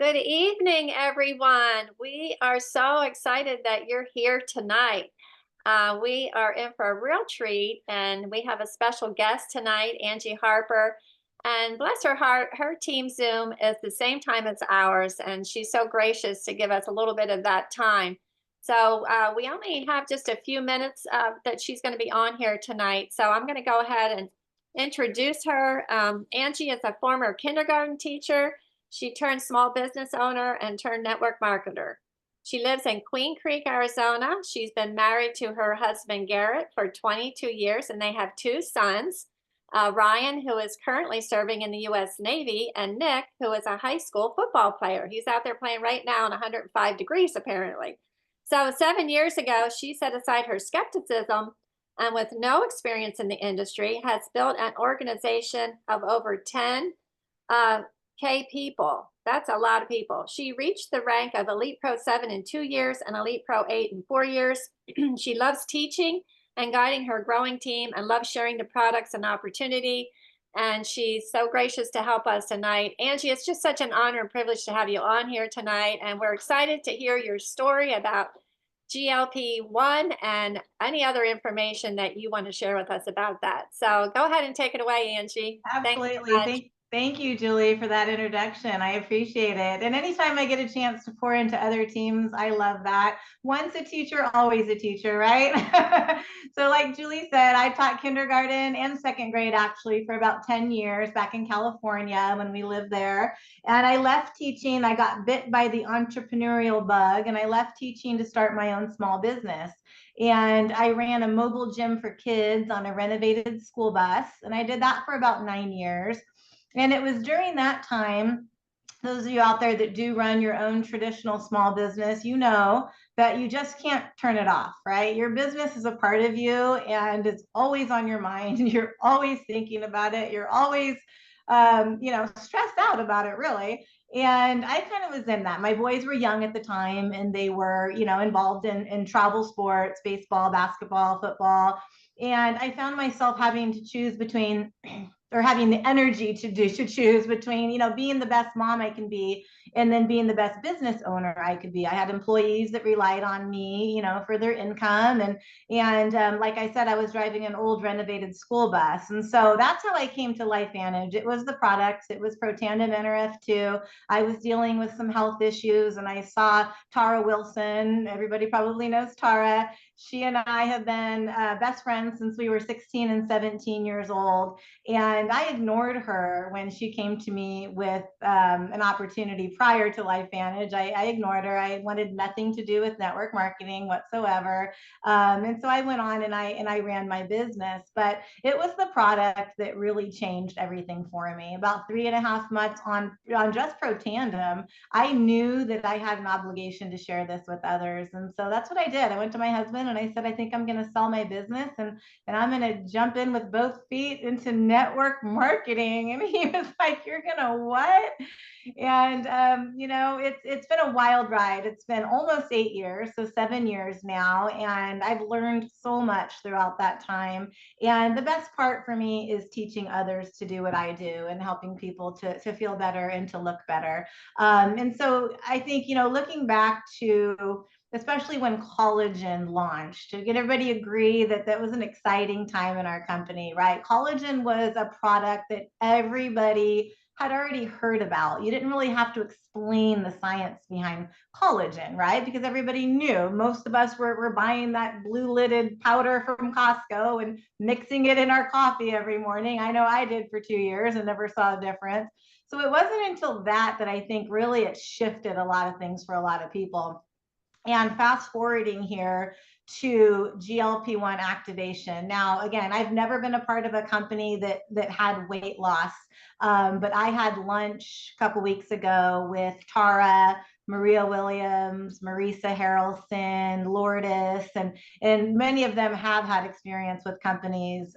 Good evening, everyone. We are so excited that you're here tonight. We are in for a real treat, and we have a special guest tonight, Angie Harper. And bless her heart, her team Zoom is the same time as ours, and she's so gracious to give us a little bit of that time. So we only have just a few minutes that she's going to be on here tonight. So I'm going to go ahead and introduce her. Angie is a former kindergarten teacher. She turned small business owner and turned network marketer. She lives in Queen Creek, Arizona. She's been married to her husband, Garrett, for 22 years, and they have two sons, Ryan, who is currently serving in the U.S. Navy, and Nick, who is a high school football player. He's out there playing right now in 105 degrees, apparently. So 7 years ago, she set aside her skepticism and with no experience in the industry, has built an organization of over 10 K people. That's a lot of people. She reached the rank of Elite Pro 7 in 2 years and Elite Pro 8 in 4 years. She loves teaching and guiding her growing team and loves sharing the products and opportunity. And she's so gracious to help us tonight. Angie, it's just such an honor and privilege to have you on here tonight. And we're excited to hear your story about GLP-1 and any other information that you want to share with us about that. So go ahead and take it away, Angie. Thanks so Absolutely. much. Thank you, Julie, for that introduction. I appreciate it. And anytime I get a chance to pour into other teams, I love that. Once a teacher, always a teacher, right? So like Julie said, I taught kindergarten and second grade actually for about 10 years back in California when we lived there. And I left teaching. I got bit by the entrepreneurial bug and I left teaching to start my own small business. And I ran a mobile gym for kids on a renovated school bus. And I did that for about 9 years. And it was during that time, those of you out there that do run your own traditional small business, you know that you just can't turn it off, right? Your business is a part of you and it's always on your mind. You're always thinking about it. You're always, stressed out about it, really. And I kind of was in that. My boys were young at the time and they were, involved in travel sports, baseball, basketball, football. And I found myself having to choose between or having the energy to choose between being the best mom I can be and then being the best business owner I could be. I had employees that relied on me for their income, and like I said, I was driving an old renovated school bus, and so that's how I came to LifeVantage. It was the products, it was Protandim and NRF2. I was dealing with some health issues and I saw Tara Wilson. Everybody probably knows Tara. She and I have been best friends since we were 16 and 17 years old. And I ignored her when she came to me with an opportunity prior to LifeVantage. I ignored her. I wanted nothing to do with network marketing whatsoever. And so I went on and I ran my business. But it was the product that really changed everything for me. About 3.5 months on just Protandim, I knew that I had an obligation to share this with others. And so that's what I did. I went to my husband and I said, I think I'm going to sell my business and I'm going to jump in with both feet into network marketing. And he was like, you're going to what? And, it's been a wild ride. It's been almost 8 years, so 7 years now. And I've learned so much throughout that time. And the best part for me is teaching others to do what I do and helping people to feel better and to look better. And so I think, looking back to especially when collagen launched, to get everybody agree that that was an exciting time in our company, right? Collagen was a product that everybody had already heard about. You didn't really have to explain the science behind collagen, right? Because everybody knew. Most of us were buying that blue lidded powder from Costco and mixing it in our coffee every morning. I know I did for 2 years and never saw a difference. So it wasn't until that I think really it shifted a lot of things for a lot of people. And fast forwarding here to GLP-1 activation. Now, again, I've never been a part of a company that had weight loss, but I had lunch a couple weeks ago with Tara, Maria Williams, Marisa Harrelson, Lourdes, and many of them have had experience with companies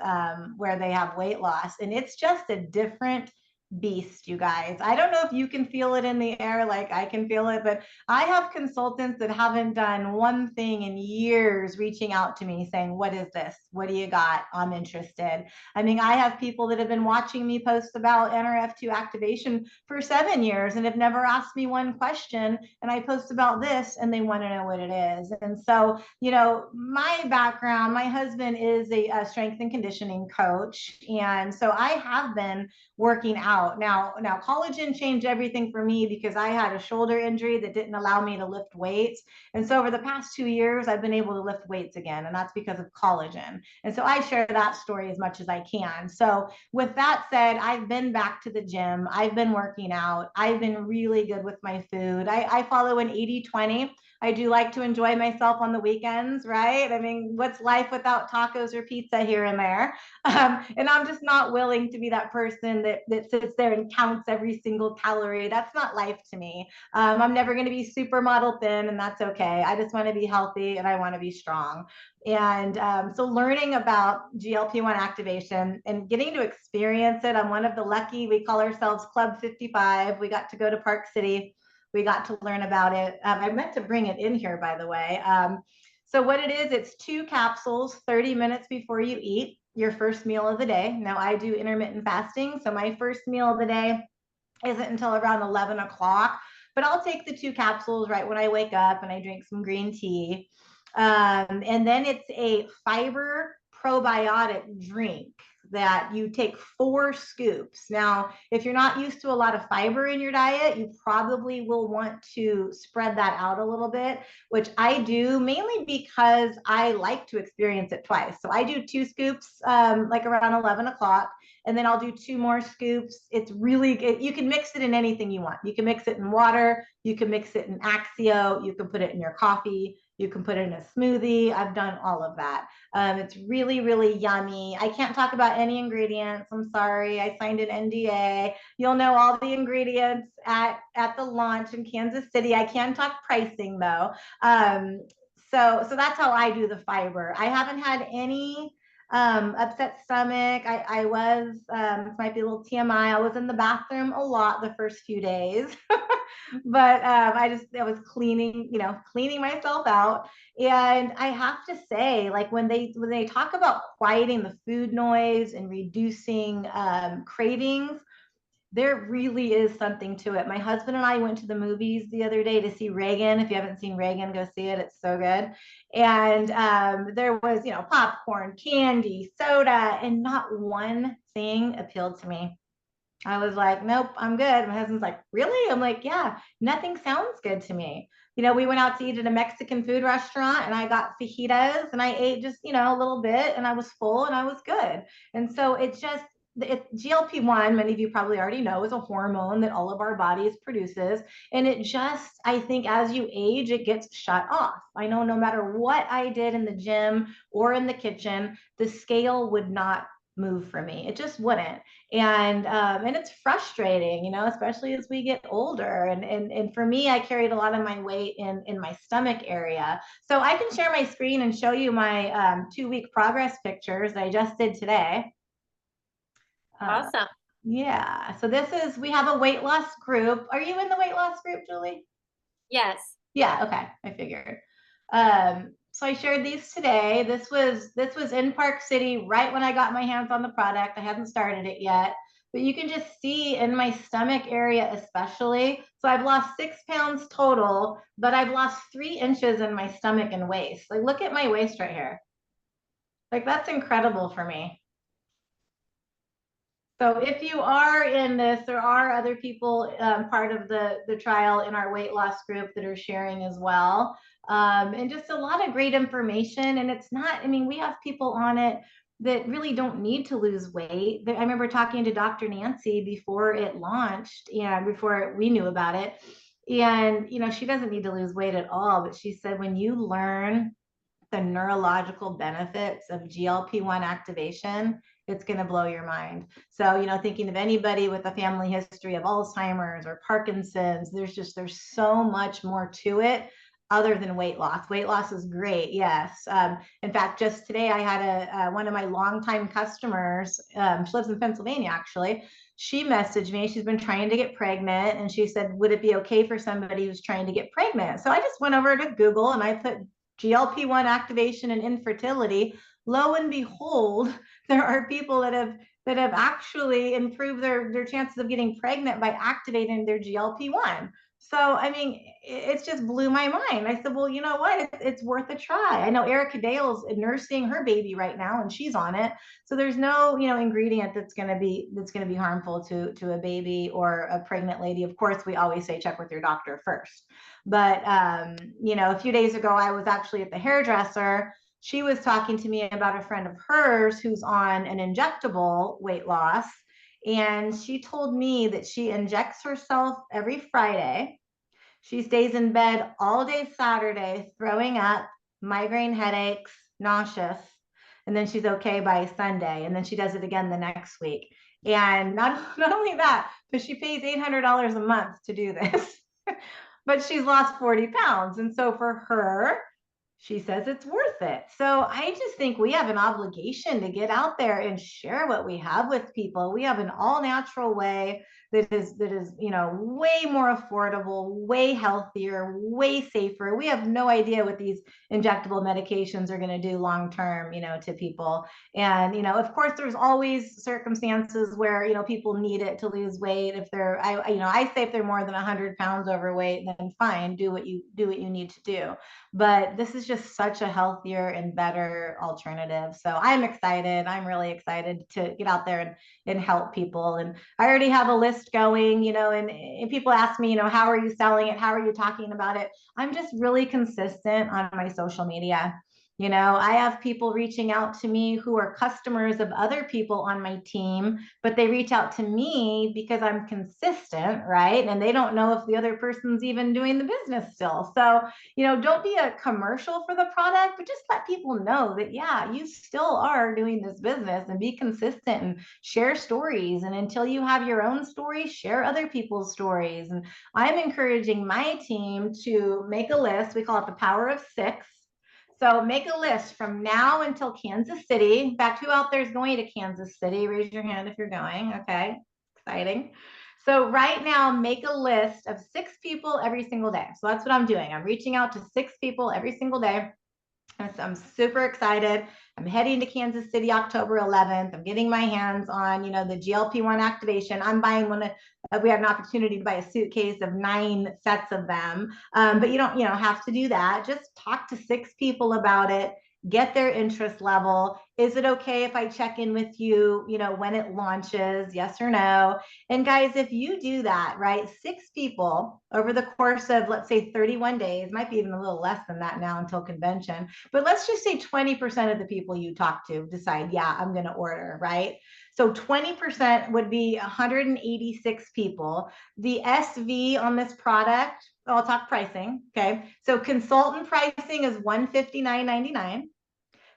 where they have weight loss. And it's just a different beast, you guys. I don't know if you can feel it in the air like I can feel it, but I have consultants that haven't done one thing in years reaching out to me saying, what is this? What do you got? I'm interested. I mean, I have people that have been watching me post about NRF2 activation for 7 years and have never asked me one question. And I post about this and they want to know what it is. And so, you know, my background, my husband is a strength and conditioning coach. And so I have been working out. Now collagen changed everything for me because I had a shoulder injury that didn't allow me to lift weights. And so over the past 2 years, I've been able to lift weights again, and that's because of collagen. And so I share that story as much as I can. So with that said, I've been back to the gym. I've been working out. I've been really good with my food. I follow an 80-20. I do like to enjoy myself on the weekends, right? I mean, what's life without tacos or pizza here and there? And I'm just not willing to be that person that sits there and counts every single calorie. That's not life to me. I'm never going to be supermodel thin, and that's okay. I just want to be healthy and I want to be strong. And so learning about GLP-1 activation and getting to experience it, I'm one of the lucky, we call ourselves Club 55. We got to go to Park City. We got to learn about it. I meant to bring it in here, by the way. So what it is, it's 2 capsules, 30 minutes before you eat your first meal of the day. Now I do intermittent fasting. So my first meal of the day isn't until around 11 o'clock, but I'll take the 2 capsules right when I wake up and I drink some green tea. And then it's a fiber probiotic drink that you take 4 scoops. Now, if you're not used to a lot of fiber in your diet, you probably will want to spread that out a little bit, which I do mainly because I like to experience it twice. So I do 2 scoops like around 11 o'clock. And then I'll do 2 more scoops. It's really good. You can mix it in anything you want. You can mix it in water. You can mix it in Axio. You can put it in your coffee. You can put it in a smoothie. I've done all of that. It's really, really yummy. I can't talk about any ingredients. I'm sorry. I signed an NDA. You'll know all the ingredients at the launch in Kansas City. I can talk pricing though. So that's how I do the fiber. I haven't had any upset stomach. I was, this might be a little TMI. I was in the bathroom a lot the first few days, but I was cleaning myself out. And I have to say, like when they talk about quieting the food noise and reducing cravings, there really is something to it. My husband and I went to the movies the other day to see Reagan. If you haven't seen Reagan, go see it. It's so good. And there was, popcorn, candy, soda, and not one thing appealed to me. I was like, nope, I'm good. My husband's like, really? I'm like, yeah, nothing sounds good to me. We went out to eat at a Mexican food restaurant and I got fajitas and I ate just, a little bit and I was full and I was good. And so GLP-1, many of you probably already know, is a hormone that all of our bodies produces. And it just, I think as you age, it gets shut off. I know no matter what I did in the gym or in the kitchen, the scale would not move for me. It just wouldn't. And it's frustrating, especially as we get older. And for me, I carried a lot of my weight in my stomach area. So I can share my screen and show you my 2-week progress pictures that I just did today. Awesome. Yeah. So we have a weight loss group. Are you in the weight loss group, Julie? Yes. Yeah. Okay. I figured. So I shared these today. This was in Park City right when I got my hands on the product. I haven't started it yet, but you can just see in my stomach area, especially. So I've lost 6 pounds total, but I've lost 3 inches in my stomach and waist. Like, look at my waist right here. Like, that's incredible for me. So if you are in this, there are other people part of the trial in our weight loss group that are sharing as well. And just a lot of great information. And it's not, we have people on it that really don't need to lose weight. I remember talking to Dr. Nancy before it launched and before we knew about it. And, she doesn't need to lose weight at all. But she said, when you learn the neurological benefits of GLP-1 activation, it's going to blow your mind. So, thinking of anybody with a family history of Alzheimer's or Parkinson's, there's so much more to it other than weight loss. Weight loss is great. Yes. In fact, just today I had one of my longtime customers, she lives in Pennsylvania actually. she messaged me. She's been trying to get pregnant, and she said, would it be okay for somebody who's trying to get pregnant? So I just went over to Google and I put GLP-1 activation and infertility. Lo and behold, there are people that have actually improved their chances of getting pregnant by activating their GLP-1. So, I mean, it's just blew my mind. I said, well, you know what? It's worth a try. I know Erica Dale's nursing her baby right now, and she's on it. So there's no, ingredient that's going to be harmful to a baby or a pregnant lady. Of course, we always say check with your doctor first. But a few days ago, I was actually at the hairdresser. She was talking to me about a friend of hers who's on an injectable weight loss. And she told me that she injects herself every Friday. She stays in bed all day Saturday, throwing up, migraine headaches, nauseous, and then she's okay by Sunday. And then she does it again the next week. And not only that, but she pays $800 a month to do this. But she's lost 40 pounds. And so for her, she says it's worth it. So I just think we have an obligation to get out there and share what we have with people. We have an all natural way that is, way more affordable, way healthier, way safer. We have no idea what these injectable medications are going to do long term, to people. And, of course, there's always circumstances where, people need it to lose weight. If they're, I say if they're more than 100 pounds overweight, then fine, do what you need to do. But this is just such a healthier and better alternative. So I'm excited. I'm really excited to get out there and help people. And I already have a list going, and people ask me, how are you selling it? How are you talking about it? I'm just really consistent on my social media. I have people reaching out to me who are customers of other people on my team, but they reach out to me because I'm consistent, right? And they don't know if the other person's even doing the business still. So, don't be a commercial for the product, but just let people know that, yeah, you still are doing this business, and be consistent and share stories. And until you have your own story, share other people's stories. And I'm encouraging my team to make a list. We call it the power of 6. So make a list from now until Kansas City. In fact, who out there is going to Kansas City? Raise your hand if you're going. Okay, exciting. So right now, make a list of 6 people every single day. So that's what I'm doing. I'm reaching out to 6 people every single day. I'm super excited. I'm heading to Kansas City October 11th. I'm getting my hands on, the GLP-1 activation. I'm buying we had an opportunity to buy a suitcase of 9 sets of them. But you don't, have to do that. Just talk to 6 people about it. Get their interest level. Is it okay if I check in with you, when it launches? Yes or no? And guys, if you do that, right, 6 people over the course of, let's say 31 days, might be even a little less than that now until convention, but let's just say 20% of the people you talk to decide, yeah, I'm going to order, right? So 20% would be 186 people. The SV on this product, I'll talk pricing. Okay. So consultant pricing is $159.99.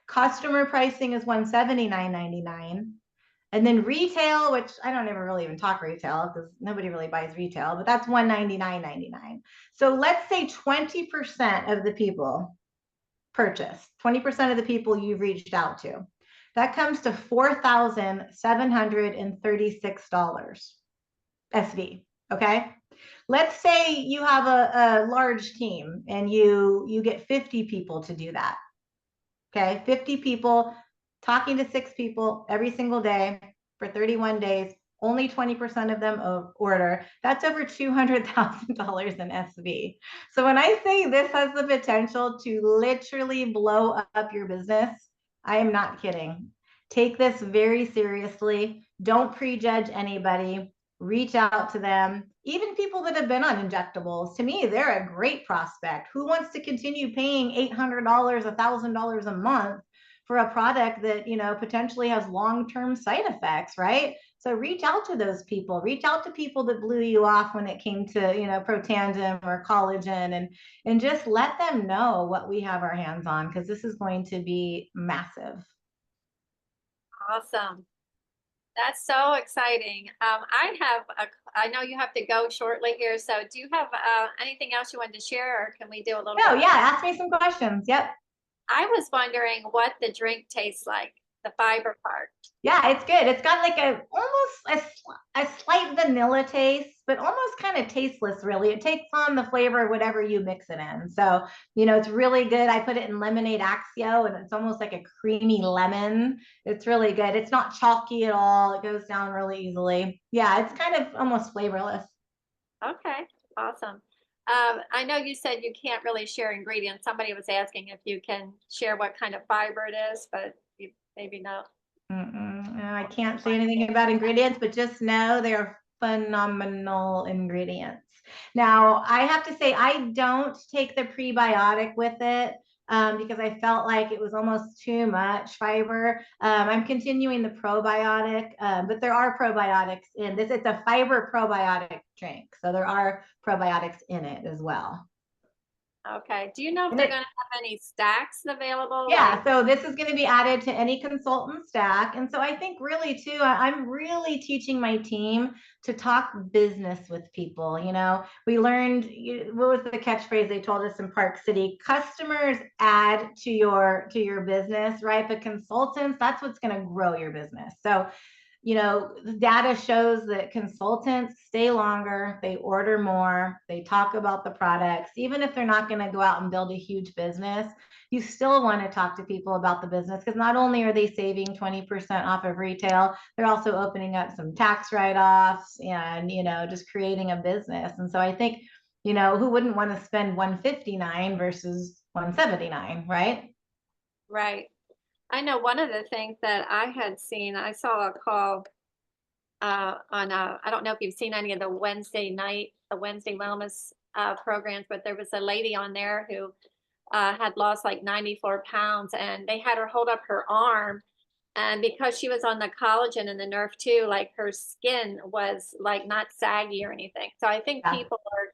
Customer pricing is $179.99. And then retail, which I don't ever really even talk retail because nobody really buys retail, but that's $199.99. So let's say 20% of the people purchase, 20% of the people you've reached out to. That comes to $4,736 SV. Okay. Let's say you have a large team and you get 50 people to do that. Okay. 50 people talking to 6 people every single day for 31 days. Only 20% of them order. That's over $200,000 in SV. So when I say this has the potential to literally blow up your business, I am not kidding. Take this very seriously. Don't prejudge anybody. Reach out to them. Even people that have been on injectables, to me, they're a great prospect. Who wants to continue paying $800, $1,000 a month for a product that, potentially has long-term side effects, right? So reach out to those people. Reach out to people that blew you off when it came to, Protandim or collagen, and just let them know what we have our hands on, because this is going to be massive. Awesome. That's so exciting. I know you have to go shortly here. So do you have anything else you wanted to share, or can we do a little? Oh, yeah. Ask me some questions. Yep. I was wondering what the drink tastes like. the fiber part. Yeah, it's good. It's got like a slight vanilla taste, but almost kind of tasteless, really. It takes on the flavor of whatever you mix it in. So, it's really good. I put it in lemonade Axio, and it's almost like a creamy lemon. It's really good. It's not chalky at all. It goes down really easily. Yeah, it's kind of almost flavorless. Okay, awesome. I know you said you can't really share ingredients. Somebody was asking if you can share what kind of fiber it is, but you maybe not. No, I can't say anything about ingredients, but just know they are phenomenal ingredients. Now, I have to say, I don't take the prebiotic with it because I felt like it was almost too much fiber. I'm continuing the probiotic, but there are probiotics in this. It's a fiber probiotic drink. So there are probiotics in it as well. Okay. Do you know if And they're it, going to have any stacks available? Yeah, Like, so this is going to be added to any consultant stack. And so I think really too, I'm really teaching my team to talk business with people. We learned, what was the catchphrase they told us in Park City? Customers add to your business, right? But consultants, that's what's going to grow your business. So the data shows that consultants stay longer, they order more, they talk about the products. Even if they're not going to go out and build a huge business, you still want to talk to people about the business, because not only are they saving 20% off of retail, they're also opening up some tax write-offs and, just creating a business. And so I think, who wouldn't want to spend 159 versus 179, right? right. I know one of the things that I had seen, I saw a call on, I don't know if you've seen any of the Wednesday wellness programs, but there was a lady on there who had lost like 94 pounds, and they had her hold up her arm. And because she was on the collagen and the nerve too, like her skin was like not saggy or anything. So I think Yeah. people are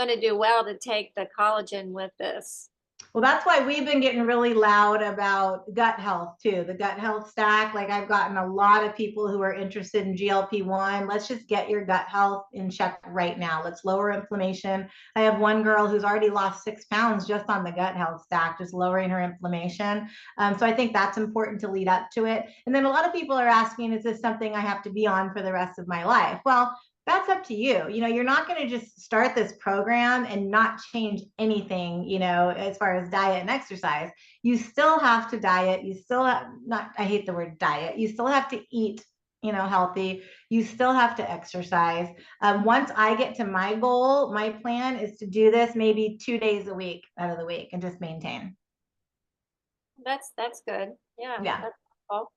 going to do well to take the collagen with this. Well, that's why we've been getting really loud about gut health too, the gut health stack. Like, I've gotten a lot of people who are interested in GLP-1. Let's just get your gut health in check right now. Let's lower inflammation. I have one girl who's already lost 6 pounds just on the gut health stack, just lowering her inflammation. So I think that's important to lead up to it. And then a lot of people are asking, is this something I have to be on for the rest of my life? Well, that's up to you. You're not going to just start this program and not change anything, as far as diet and exercise. You still have to diet. You still have not, I hate the word diet. You still have to eat, healthy. You still have to exercise. Once I get to my goal, my plan is to do this maybe 2 days a week out of the week and just maintain. That's good. Yeah, Yeah. that's cool.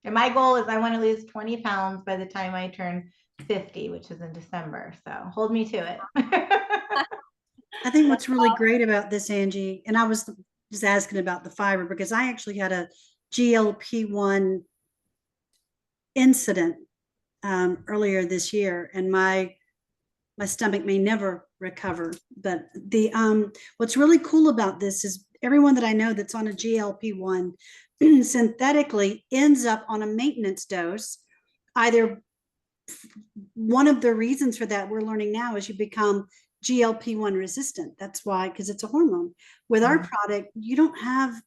And my goal is I want to lose 20 pounds by the time I turn 50, which is in December. So hold me to it. I think what's really great about this, Angie, and I was just asking about the fiber because I actually had a GLP-1 incident earlier this year, and my stomach may never recover. But the what's really cool about this is everyone that I know that's on a GLP-1 synthetically ends up on a maintenance dose. Either one of the reasons for that we're learning now is you become GLP-1 resistant. That's why, because it's a hormone. With our product, we don't have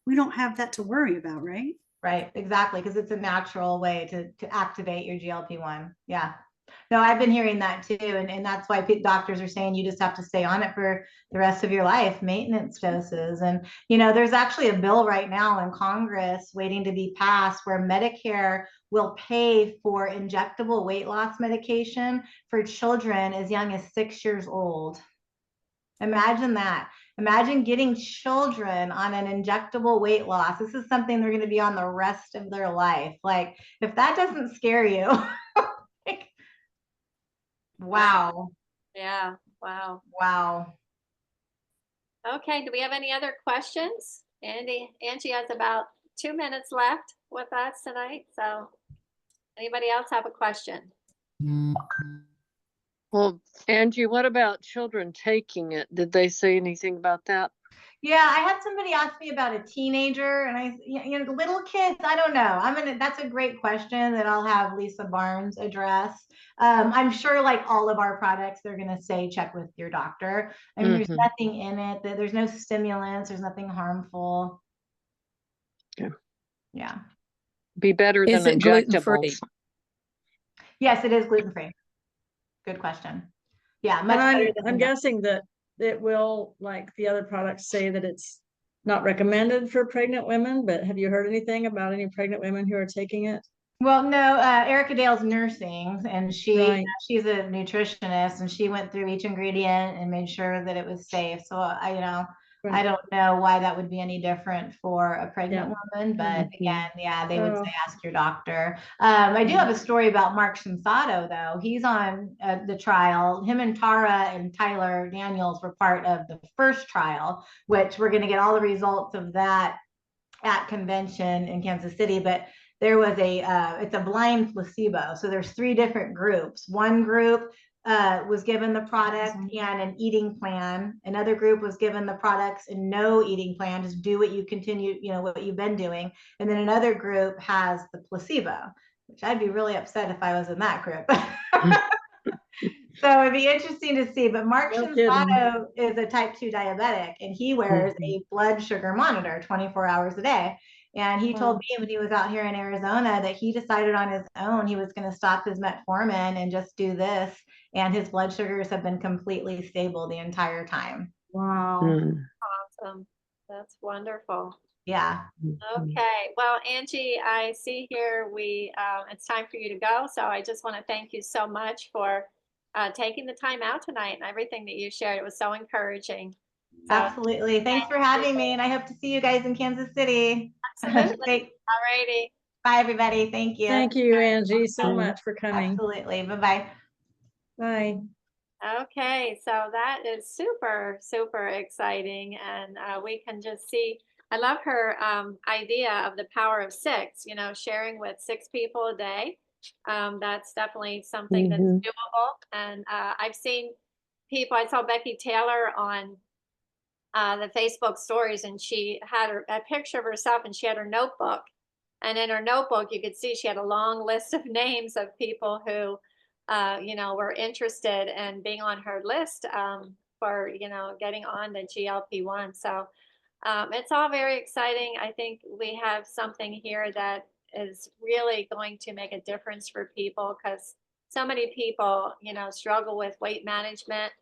that to worry about, right? Right, exactly, because it's a natural way to activate your GLP-1. Yeah. No, I've been hearing that too. And that's why doctors are saying you just have to stay on it for the rest of your life, maintenance doses. And, there's actually a bill right now in Congress waiting to be passed where Medicare will pay for injectable weight loss medication for children as young as 6 years old. Imagine that. Imagine getting children on an injectable weight loss. This is something they're going to be on the rest of their life. Like, if that doesn't scare you, like, wow. Yeah, wow. Wow. Okay, do we have any other questions? Angie has about 2 minutes left with us tonight. So anybody else have a question? Well, Angie, what about children taking it? Did they say anything about that? Yeah, I had somebody ask me about a teenager, and little kids, I don't know. That's a great question that I'll have Lisa Barnes address. I'm sure, like all of our products, they're going to say check with your doctor. I mean, there's nothing in it, that there's no stimulants, there's nothing harmful. Yeah. Yeah. be better Is than it gluten-free? injectables? Yes, it is gluten-free. Good question. Yeah, much And better than I'm the- guessing that it will, like the other products say that it's not recommended for pregnant women, but have you heard anything about any pregnant women who are taking it? Well, no, Erica Dale's nursing, and Right. she's a nutritionist, and she went through each ingredient and made sure that it was safe. So I Right. don't know why that would be any different for a pregnant Yeah. woman, but Mhm. again, yeah, they would Oh. say ask your doctor. I do have a story about Mark Shinsato, though. He's on the trial. Him and Tara and Tyler Daniels were part of the first trial, which we're going to get all the results of that at convention in Kansas City. But there was it's a blind placebo. So there's 3 different groups. One group was given the product and an eating plan. Another group was given the products and no eating plan, just do what you continue, what you've been doing. And then another group has the placebo, which I'd be really upset if I was in that group. So it'd be interesting to see. But Mark No kidding. Shinsato is a type 2 diabetic, and he wears a blood sugar monitor 24 hours a day. And he told me when he was out here in Arizona that he decided on his own he was going to stop his metformin and just do this. And his blood sugars have been completely stable the entire time. Wow. Mm. Awesome. That's wonderful. Yeah. Okay. Well, Angie, I see here it's time for you to go. So I just want to thank you so much for taking the time out tonight and everything that you shared. It was so encouraging. So, Absolutely. Thanks for having me. And I hope to see you guys in Kansas City. absolutely. Great. Alrighty. Bye, everybody. Thank you. Thank you, Angie, so much for coming. Absolutely. Bye-bye. Bye. Okay, so that is super, super exciting. And we can just see, I love her idea of the power of 6, sharing with 6 people a day. That's definitely something that's Mhm. doable. And I've seen people, I saw Becky Taylor on the Facebook stories, and she had a picture of herself and she had her notebook. And in her notebook, you could see she had a long list of names of people who, were interested in being on her list for, getting on the GLP-1. So it's all very exciting. I think we have something here that is really going to make a difference for people, because so many people, struggle with weight management.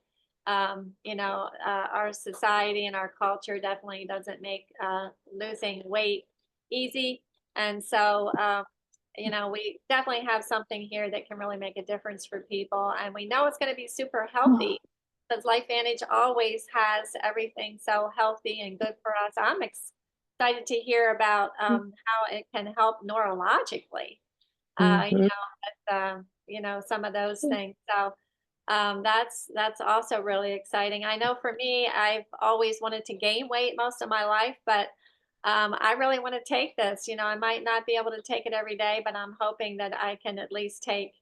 Our society and our culture definitely doesn't make losing weight easy. And so, we definitely have something here that can really make a difference for people. And we know it's going to be super healthy, because LifeVantage always has everything so healthy and good for us. I'm excited to hear about how it can help neurologically, with, some of those things. So that's also really exciting. I know for me, I've always wanted to gain weight most of my life, but I really want to take this. I might not be able to take it every day, but I'm hoping that I can at least take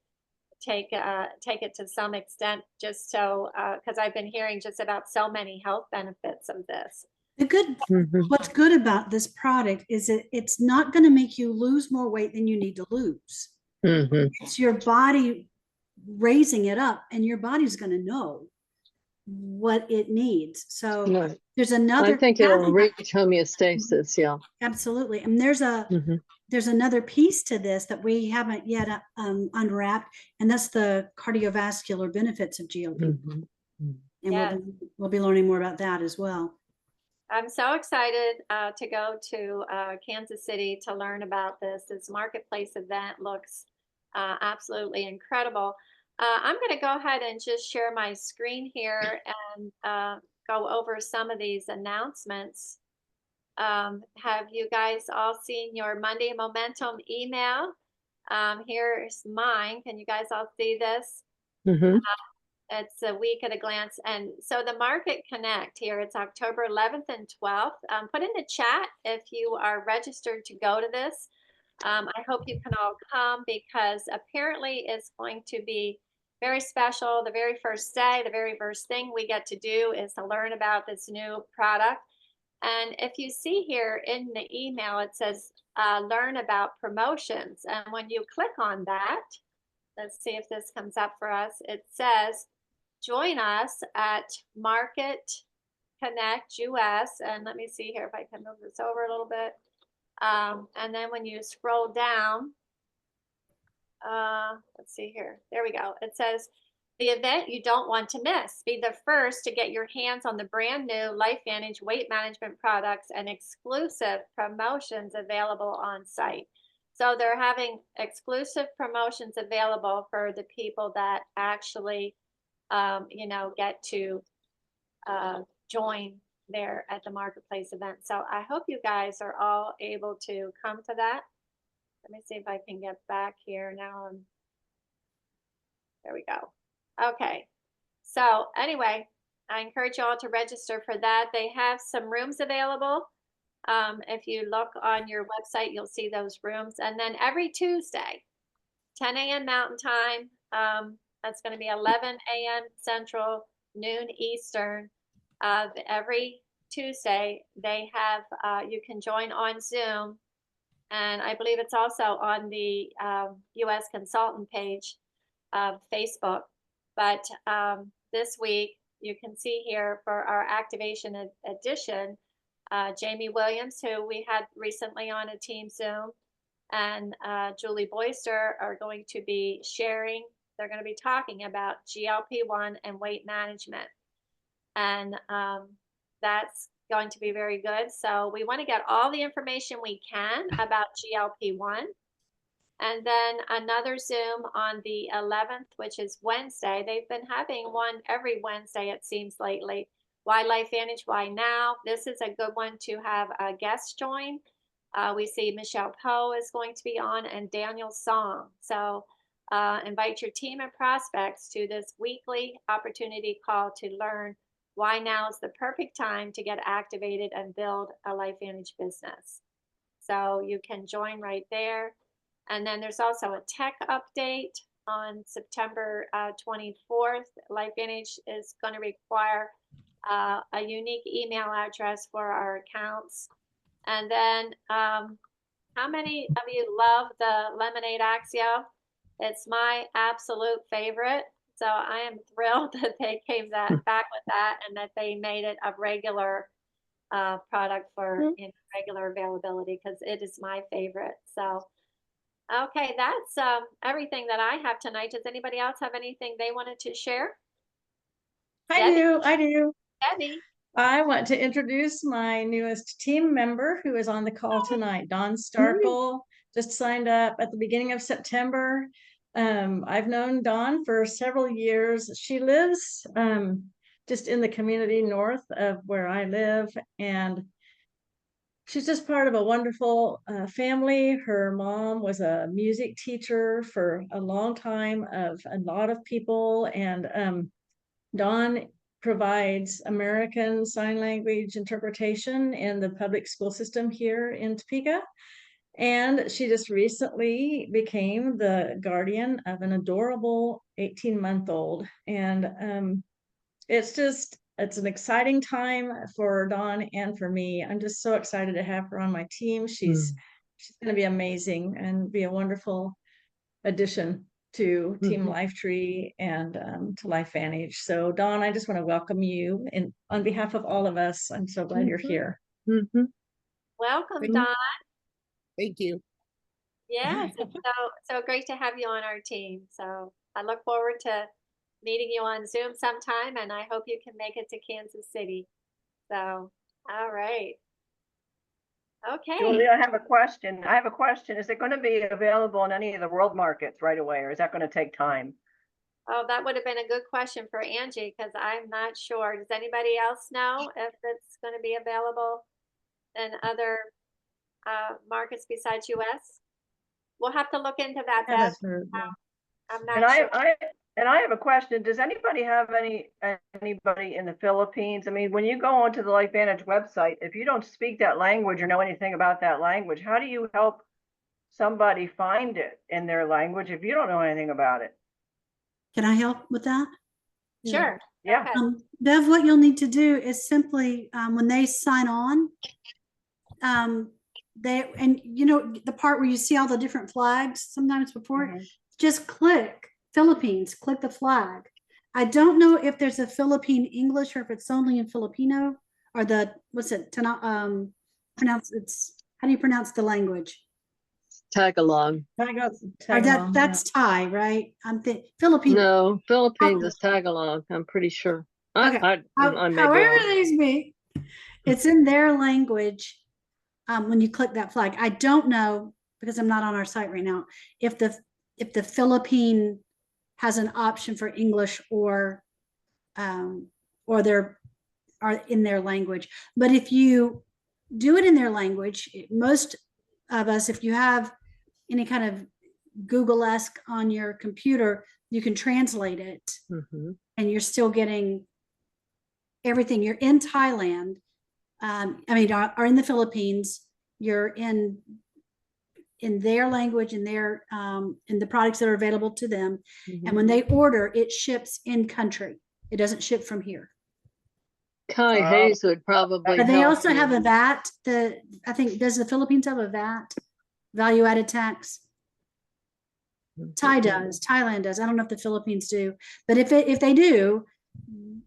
it to some extent, just so because I've been hearing just about so many health benefits of this. What's good about this product is it's not going to make you lose more weight than you need to lose. Mhm. It's your body raising it up, and your body's going to know what it needs. So Right. there's another. I think it'll reach homeostasis. Yeah. Absolutely. And there's Mhm. another piece to this that we haven't yet unwrapped, and that's the cardiovascular benefits of GLP. Mhm. And Yes. we'll be learning more about that as well. I'm so excited to go to Kansas City to learn about this. This marketplace event looks absolutely incredible. I'm going to go ahead and just share my screen here and go over some of these announcements. Have you guys all seen your Monday Momentum email? Here's mine. Can you guys all see this? Mhm. It's a week at a glance. And so the Market Connect here, it's October 11th and 12th. Put in the chat if you are registered to go to this. I hope you can all come, because apparently it's going to be very special. The very first day, the very first thing we get to do is to learn about this new product. And if you see here in the email, it says learn about promotions. And when you click on that, let's see if this comes up for us. It says, join us at Market Connect US. And let me see here if I can move this over a little bit. And then when you scroll down, let's see here. There we go. It says the event you don't want to miss. Be the first to get your hands on the brand new LifeVantage weight management products and exclusive promotions available on site. So they're having exclusive promotions available for the people that actually, get to join there at the marketplace event. So I hope you guys are all able to come to that. Let me see if I can get back here now. There we go. Okay. So anyway, I encourage you all to register for that. They have some rooms available. If you look on your website, you'll see those rooms. And then every Tuesday, 10 a.m. Mountain Time, that's going to be 11 a.m. Central, noon Eastern. Every Tuesday, they have, you can join on Zoom. And I believe it's also on the U.S. consultant page of Facebook. But this week, you can see here for our activation edition, Jamie Williams, who we had recently on a team Zoom, and Julie Boyster are going to be sharing. They're going to be talking about GLP-1 and weight management. And that's going to be very good. So we want to get all the information we can about GLP-1. And then another Zoom on the 11th, which is Wednesday. They've been having one every Wednesday, it seems lately. Why LifeVantage? Why now? This is a good one to have a guest join. We see Michelle Poe is going to be on and Daniel Song. So invite your team and prospects to this weekly opportunity call to learn why now is the perfect time to get activated and build a LifeVantage business. So you can join right there. And then there's also a tech update on September 24th. LifeVantage is going to require a unique email address for our accounts. And then how many of you love the Lemonade Axio? It's my absolute favorite. So I am thrilled that they came back with that and that they made it a regular product for regular availability, because it is my favorite. So, okay, that's everything that I have tonight. Does anybody else have anything they wanted to share? I do. Debbie. I want to introduce my newest team member who is on the call tonight, Dawn Starkle. Just signed up at the beginning of September. I've known Dawn for several years. She lives just in the community north of where I live, and she's just part of a wonderful family. Her mom was a music teacher for a long time of a lot of people, and Dawn provides American Sign Language interpretation in the public school system here in Topeka. And she just recently became the guardian of an adorable 18-month-old. And it's an exciting time for Dawn and for me. I'm just so excited to have her on my team. She's going to be amazing and be a wonderful addition to Team Lifetree and to LifeVantage. So Dawn, I just want to welcome you, and on behalf of all of us, I'm so glad you're here. Welcome, Dawn. Thank you. Yes, it's so great to have you on our team. So I look forward to meeting you on Zoom sometime, and I hope you can make it to Kansas City. So, all right. Okay. Julie, I have a question. Is it going to be available in any of the world markets right away, or is that going to take time? Oh, that would have been a good question for Angie, because I'm not sure. Does anybody else know if it's going to be available in other markets besides US? We'll have to look into that. I'm not sure. I have a question. Does anybody have anybody in the Philippines? I mean, when you go onto the LifeVantage website, if you don't speak that language or know anything about that language, how do you help somebody find it in their language if you don't know anything about it? Can I help with that? Sure. Yeah. Bev, what you'll need to do is simply, when they sign on, the part where you see all the different flags sometimes before, just click Philippines, click the flag. I don't know if there's a Philippine English or if it's only in Filipino, or the, what's it, pronounce, it's How do you pronounce the language? Tagalog. I got Or tag along, that's Thai, right? I'm Filipino. No, Philippines is Tagalog. I'm pretty sure. Okay. I may be However wrong. these be, it's in their language. When you click that flag, I don't know because I'm not on our site right now if the Philippine has an option for English or they're are in their language. But if you do it in their language, most of us, if you have any kind of Google-esque on your computer, you can translate it Mhm. and you're still getting everything. You're in Thailand, are in the Philippines, you're in their language and their in the products that are available to them. And when they order, it ships in country. It doesn't ship from here. Kai Hayes would probably But they help also you. have a VAT. I think, does the Philippines have a VAT, value added tax? Thai does, Thailand does. I don't know if the Philippines do, but if they do,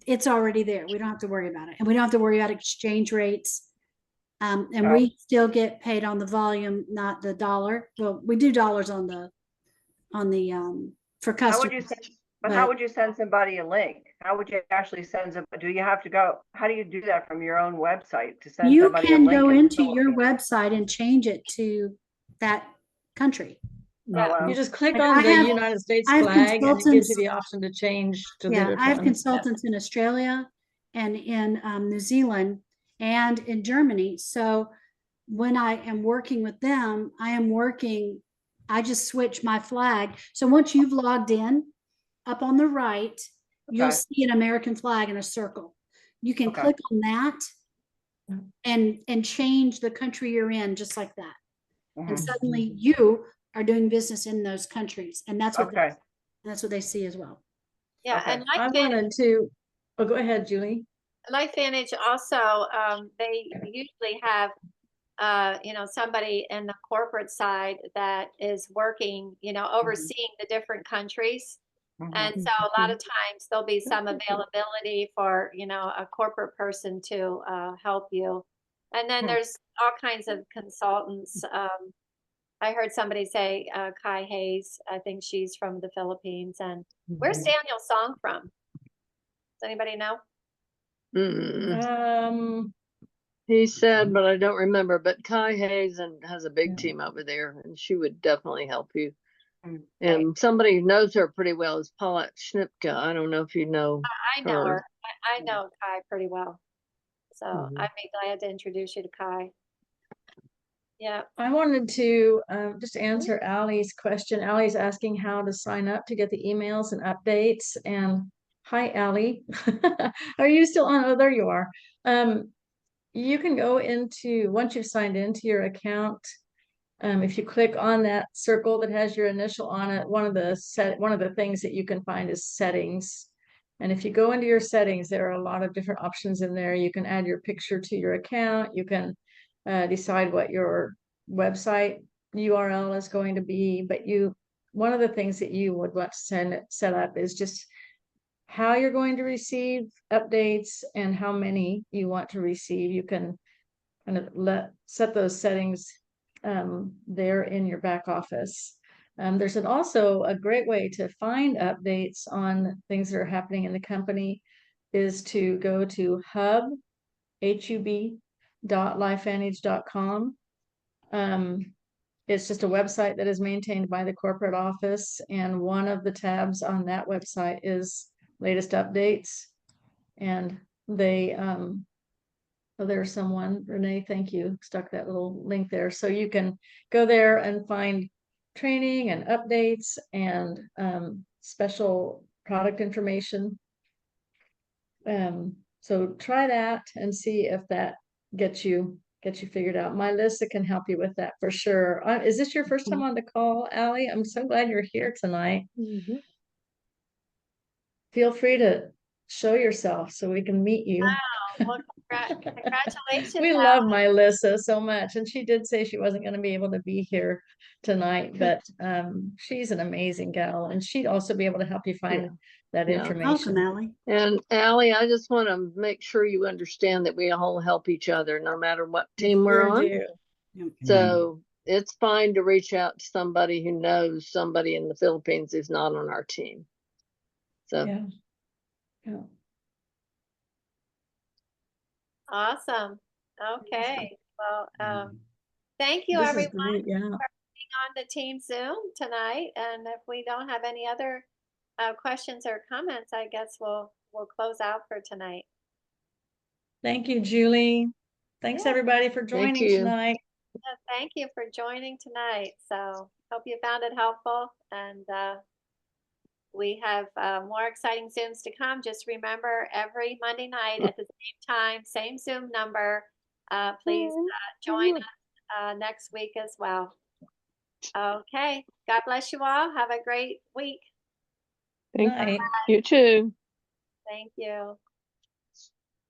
it's already there. We don't have to worry about it, and we don't have to worry about exchange rates. And we still get paid on the volume, not the dollar. Well, we do dollars on the for How would you customers. send, but how would you send somebody a link? How would you actually send them? Do you have to go? How do you do that from your own website to send You somebody a can link? go in the into your Philippines? website and change it to that country. Oh, wow. You just click Like, on I the have- United States I have flag and it gives consultants- you the option to change to leave Yeah, it I have on. consultants in Australia and in New Zealand and in Germany. So when I am working with them, I just switch my flag. So once you've logged in, up on the right, you'll Okay. see an American flag in a circle. You can Okay. click on that and change the country you're in just like that. And Mhm. suddenly you are doing business in those countries. And that's what Okay. that's what they see as well. Yeah, Okay. and I wanted to, oh, go ahead, Julie. LifeVantage also, they usually have, somebody in the corporate side that is working, overseeing the different countries. Mhm. And so a lot of times there'll be some availability for, a corporate person to help you. And then there's all kinds of consultants. I heard somebody say Kai Hayes. I think she's from the Philippines. And where's Daniel Song from? Does anybody know? He said, but I don't remember. But Kai Hayes has a big Yeah. team over there, and she would definitely help you. Mm, And somebody who knows her pretty well is Paulette Schnipka. I don't know if you know. I know her. her. I know Kai pretty well. So Mhm. I'd be glad to introduce you to Kai. Yeah. I wanted to just answer Allie's question. Allie's asking how to sign up to get the emails and updates. And hi, Allie. Are you still on? Oh, there you are. You can go into, once you've signed into your account, if you click on that circle that has your initial on it, one of the things that you can find is settings. And if you go into your settings, there are a lot of different options in there. You can add your picture to your account. You can decide what your website URL is going to be. But one of the things that you would want to set up is just how you're going to receive updates and how many you want to receive. You can kind of set those settings there in your back office. There's also a great way to find updates on things that are happening in the company is to go to hub.lifevantage.com. It's just a website that is maintained by the corporate office, and one of the tabs on that website is latest updates. And they there's someone, Renee, thank you, stuck that little link there. So you can go there and find training and updates and special product information. So try that and see if that gets you figured out. Melissa can help you with that for sure. Is this your first time on the call, Allie? I'm so glad you're here tonight. Feel free to show yourself so we can meet you. Wow. Well, congratulations. We love Melissa so much, and she did say she wasn't going to be able to be here tonight, but she's an amazing gal, and she'd also be able to help you find that information. Welcome, Allie. And Allie, I just want to make sure you understand that we all help each other, no matter what team we're on. Yep. So it's fine to reach out to somebody who knows somebody in the Philippines who's not on our team. So Yeah. Yeah. Awesome. Okay. Well, thank you, This is everyone, great. Yeah. on the team Zoom tonight. And if we don't have any other questions or comments, I guess we'll close out for tonight. Thank you, Julie. Thanks Yeah. everybody for joining you. tonight. Thank you for joining tonight. So hope you found it helpful, and we have more exciting Zooms to come. Just remember, every Monday night at the same time, same Zoom number. Please join us next week as well. Okay. God bless you all. Have a great week. Thank Night. you too. Thank you.